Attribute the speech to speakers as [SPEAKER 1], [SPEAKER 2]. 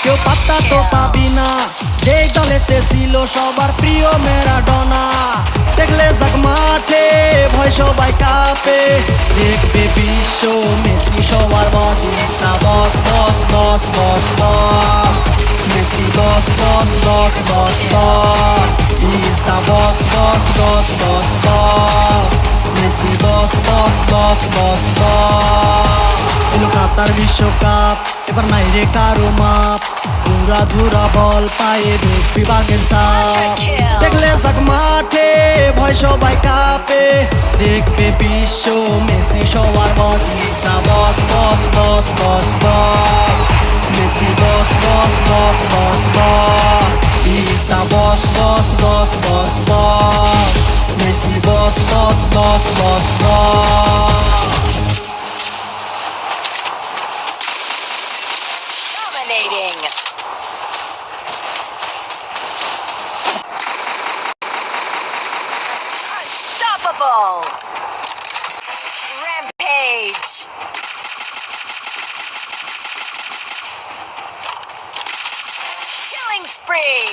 [SPEAKER 1] কেউ পাত্তা তো পাবি না, যেই দলেতে ছিল সবার প্রিয় ম্যারাডোনা। দেখলে যাক মাঠে ভয় সবাই কাঁপে, দেখবে বিশ্ব মেসি সবার boss. Is the boss boss boss boss boss, Messi boss boss boss boss boss. Is the boss boss boss boss boss, Messi boss boss boss boss boss. এলো কাতার বিশ্বকাপ, এবার নাই রে কারো মাপ, ধুরা ধুরা বল পায়ে দেখবি বাঘের সাপ। দেখলে যাক মাঠে ভয় সবাই কাঁপে, দেখবে বিশ্ব মেসি সবার boss. Is the boss boss boss boss boss, Messi boss boss boss boss boss. Is the boss boss boss boss boss, Messi boss boss boss boss boss.
[SPEAKER 2] Dominating. Unstoppable. Rampage. Killing spree.